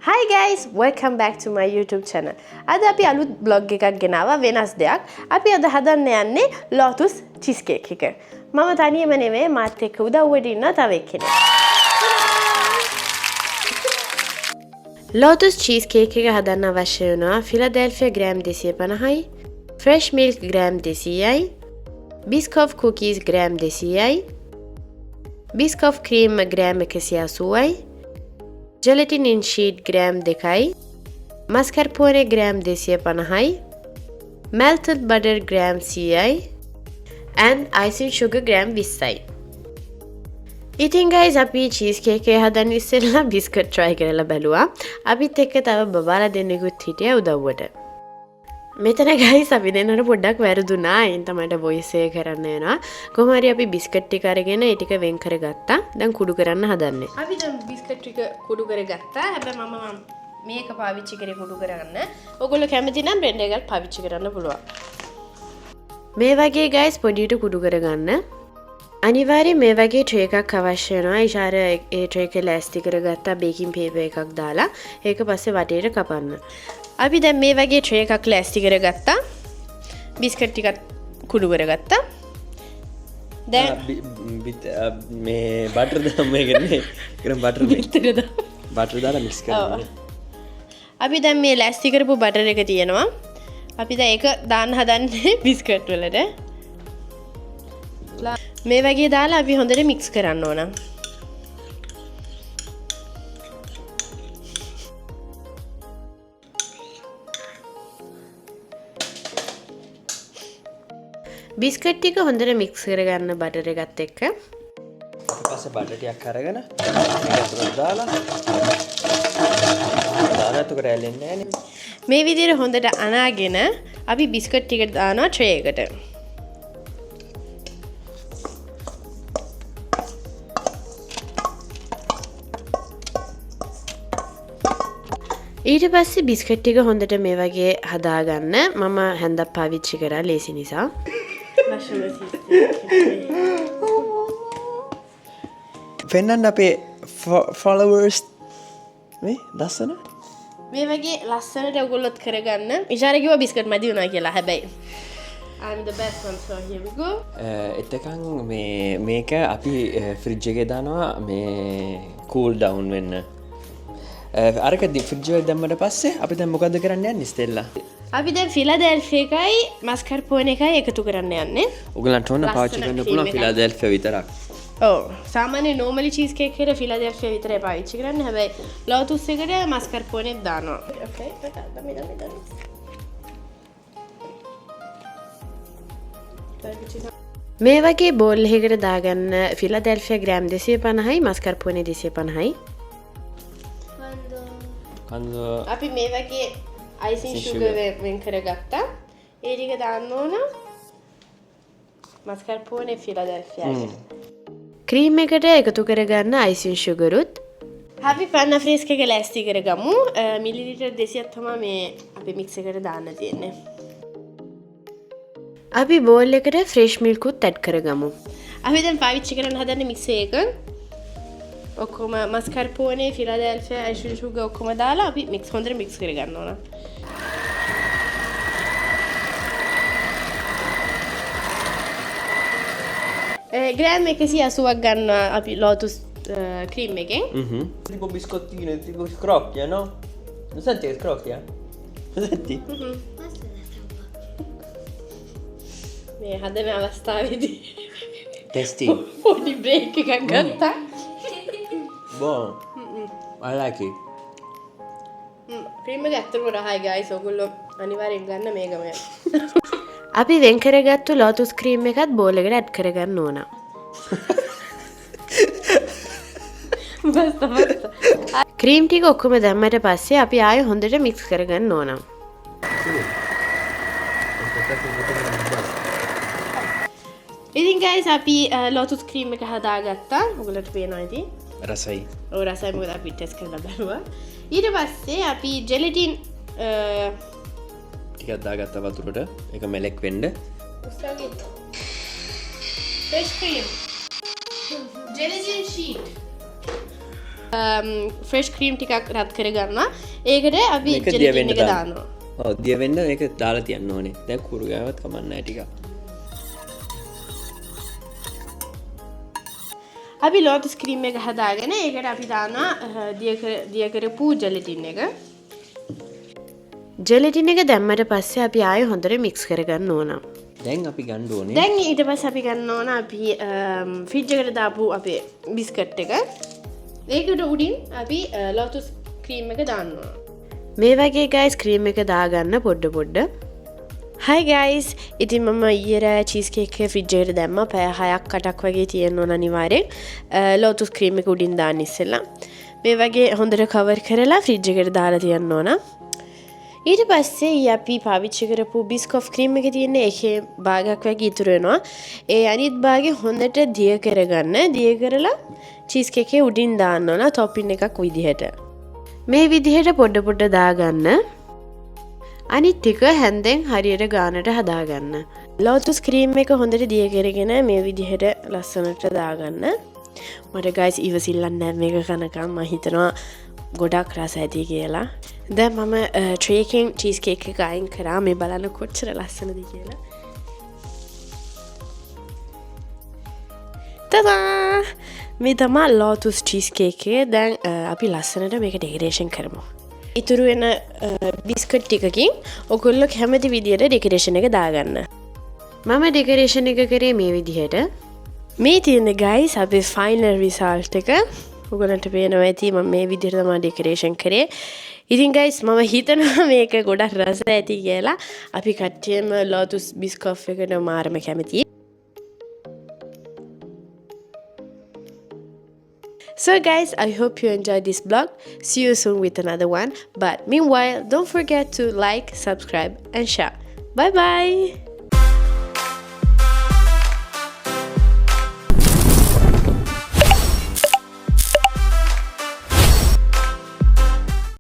Hi guys, welcome back to my YouTube channel. අද අපි අලුත් vlog එකක් ගෙනාවා වෙනස් දෙයක්. අපි අද හදන්න යන්නේ lotus cheesecake එක. මම තනියම නෙමෙයි මාත් එක්ක උදව්වට ඉන්න තව එක්කෙනෙක්. lotus cheesecake එක හදන්න අවශ්‍ය වෙනවා Philadelphia gram 250යි, fresh milk gram 200යි, Biscoff cookies gram 200යි, Biscoff cream gram 180යි, gelatin in sheet gram 2යි, mascarpone gram 250යි, melted butter gram 100යි, and icing sugar gram 20යි. ඉතින් guys අපි cheesecake එක හදන්න ඉස්සෙල්ලා biscuit try කරලා බලුවා. අපිත් එක්ක තව බබාලා දෙන්නෙකුත් හිටියා උදව්වට. මෙතන guys අපි දෙන්නට පොඩ්ඩක් වැරදුනා. එයින් තමයි voice එක කරන්න වෙනවා. කොහොම හරි අපි biscuit ටික අරගෙන ඒ ටික වෙන් කරගත්තා. දැන් කුඩු කරන්න හදන්නේ. අපි දැන් biscuit ටික කුඩු කරගත්තා. හැබැයි මම මේක පාවිච්චි කරේ කුඩු කරගන්න. ඔයගොල්ලෝ කැමති නම් blender එකත් පාවිච්චි කරන්න පුළුවන්. මේ වගේ guys පොඩියට කුඩු කරගන්න. අනිවාර්යයෙන් මේ වගේ tray එකක් අවශ්‍ය වෙනවා. ඊශාර ඒ tray එක ලෑස්ති කරගත්තා baking paper එකක් දාලා. ඒක පස්සේ වටේට කපන්න. අපි දැන් මේ වගේ tray එකක් ලෑස්ති කරගත්තා. බිස්කට් ටිකක් කුඩු කරගත්තා. දැන් මේ බටර් දාමේ ගන්නේ. කරන් බටර් දාලා මික්ස් කරන්න. අපි දැන් මේ ලෑස්ති කරපු බටර් එක තියෙනවා. අපි දැන් ඒක දාන්න හදන්නේ බිස්කට් වලට. මේ වගේ දාලා අපි හොඳට මික්ස් කරන්න ඕන. බිස්කට් ටික හොඳට මික්ස් කරගන්න බටර් එකත් එක්ක. ඊට පස්සේ බටර් ටිකක් අරගෙන මේකට දාලා එතකොට ඇලෙන්නේ නැහැ නේ. මේ විදිහට හොඳට අනාගෙන අපි බිස්කට් ටික දානවා tray එකට. ඊට පස්සේ බිස්කට් ටික හොඳට මේ වගේ හදාගන්න. මම හැන්දක් පාවිච්චි කරා ලේසි නිසා. පෙන්නන්න අපේ followers මේ ලස්සන මේ වගේ ලස්සනට ඔයගොල්ලොත් කරගන්න. ඉෂාර කිව්වා බිස්කට් මදි වුණා කියලා. හැබැයි I'm the best one, so here we go. එතකන් මේක අපි ෆ්‍රිජ් එකේ දානවා මේ cool down වෙන්න. අරක ෆ්‍රිජ් එකේ දැම්මට පස්සේ අපි දැන් මොකද කරන්න යන්නේ ස්ටෙල්ලා? අපි දැන් ෆිලාඩෙල්ෆියා එකයි මස්කර්පෝනේ එකයි එකතු කරන්න යන්නේ. ඔයගලන්ට ඕන පාවිච්චි කරන්න පුළුවන් ෆිලාඩෙල්ෆියා විතරක්. ඔව්. සාමාන්‍ය normally cheese cake එකට ෆිලාඩෙල්ෆියා විතරයි පාවිච්චි කරන්නේ. හැබැයි lotus එකට මස්කර්පෝනේ දානවා. Okay. මේ වගේ බෝල් එකකට දාගන්න ෆිලාඩෙල්ෆියා ග්‍රෑම් 250යි මස්කර්පෝනේ 250යි. අපි මේ වගේ icing sugar වෙන් කරගත්තා. ඒ ටික දාන්න ඕන mascarpone Philadelphia එක. ක්‍රීම් එකට එකතු කරගන්න icing sugar උත්. අපි panna fresca එක ලෑස්ති කරගමු. මිලිලිටර් 200ක් තමයි මේ අපි mix එකට දාන්න තියෙන්නේ. අපි bowl එකට fresh milk උත් add කරගමු. අපි දැන් පාවිච්චි කරන්න හදන්නේ mixer එක. ඔක්කොම mascarpone Philadelphia icing sugar ඔක්කොම දාලා අපි හොඳට mix කරගන්න ඕන. ග්‍රෑම් 180ක් ගන්න අපි lotus cream එකෙන්. Tipo biscottino, tipo scrocchia, no? Non senti che scrocchia? Lo senti? මේ හදන අවස්ථාවේදී Testi. පොඩි break එකක් ගත්තා. Buono. I like it. Cream එක ඇත්තටම රහයි guys. ඔයගොල්ලෝ අනිවාර්යෙන් ගන්න මේ ගම. අපි වෙන් කරගත්තු lotus cream එකත් bowl එකට add කරගන්න ඕන. ක්‍රීම් ටික ඔක්කොම දැම්මට පස්සේ අපි ආයෙ හොඳට mix කරගන්න ඕන. ඉතින් guys අපි lotus cream එක හදාගත්තා. ඔයගොල්ලන්ට පේනවා ඉතින්. රසයි. ඔව් රසයි මොකද අපි ටෙස්ට් කරලා බලුවා. ඊට පස්සේ අපි ජෙලටින් ටිකක් දාගත්ත වතුරට ඒක මෙලෙක් වෙන්න. උස්සගෙන. fresh cream. Gelatin sheet. Fresh cream ටිකක් රත් කරගන්නවා. ඒකට අපි මේක ජෙලටින් දියවෙන්න එක දානවා. ඔව් දියවෙන්න ඒක දාලා තියන්න ඕනේ. දැන් කුරු ගාවත් කමක් නැහැ ටිකක්. අපි ලෝටස් ක්‍රීම් එක හදාගෙන ඒකට අපි දානවා දිය කරපු ජෙලටින් එක. ජෙලටින් එක දැම්මට පස්සේ අපි ආයෙ හොඳට මික්ස් කරගන්න ඕන. දැන් අපි ගන්න ඕනේ. දැන් ඊට පස්සේ අපි ගන්න ඕන අපි ෆ්‍රිජ් එකට දාපු අපේ බිස්කට් එක. ඒකට උඩින් අපි ලෝටස් ක්‍රීම් එක දානවා. මේ වගේ ගයිස් ක්‍රීම් එක දාගන්න පොඩ්ඩ. Hi guys! ඉතින් මම ඊයේ රෑ චීස් කේක් එක ෆ්‍රිජ් එකට දැම්මා. පැය 6ක් 8ක් වගේ තියෙන්න ඕන අනිවාර්යෙන්. ලෝටස් ක්‍රීම් එක උඩින් දාන්න ඉස්සෙල්ලා. මේ වගේ හොඳට කවර් කරලා ෆ්‍රිජ් එකට දාලා තියන්න ඕන. ඊට පස්සේ අපි පාවිච්චි කරපු බිස්කොෆ් ක්‍රීම් එක තියෙන්නේ ඒකේ භාගයක් වගේ ඉතුරු වෙනවා. ඒ අනිත් භාගේ හොඳට දිය කරගන්න. දිය කරලා චීස් කේක් එකේ උඩින් දාන්න ඕන ටොපින් එකක් විදිහට. මේ විදිහට පොඩ දාගන්න. අනිත් ටික හැන්දෙන් හරියට ගානට හදාගන්න. ලෝටස් ක්‍රීම් එක හොඳට දිය කරගෙන මේ විදිහට ලස්සනට දාගන්න. මට ගයිස් ඉවසිල්ලක් නැහැ මේක කනකම්. මම හිතනවා ගොඩක් රස ඇති කියලා. දැන් මම ට්‍රේ එකෙන් චීස් කේක් එක අයින් කරා. මේ බලන්න කොච්චර ලස්සනද කියලා. tada! මේ තමයි ලෝටස් චීස් කේක් එක. දැන් අපි ලස්සනට මේක ඩෙකරේෂන් කරමු. ඉතුරු වෙන බිස්කට් ටිකකින් ඔයගොල්ලෝ කැමති විදියට ඩෙකරේෂන් එක දාගන්න. මම ඩෙකරේෂන් එක කරේ මේ විදිහට. මේ තියෙන්නේ ගයිස් අපේ ෆයිනල් රිසල්ට් එක. ඔයගොල්ලන්ට පේනවා ඇති මම මේ විදිහට තමයි ඩෙකරේෂන් කරේ. ඉතින් ගයිස් මම හිතනවා මේක ගොඩක් රස ඇති කියලා. අපි කට්ටියම ලෝටස් බිස්කොෆ් එකට මාරම කැමතියි. So guys, I hope you enjoyed this vlog. See you soon with another one. But meanwhile, don't forget to like, subscribe and share. Bye bye!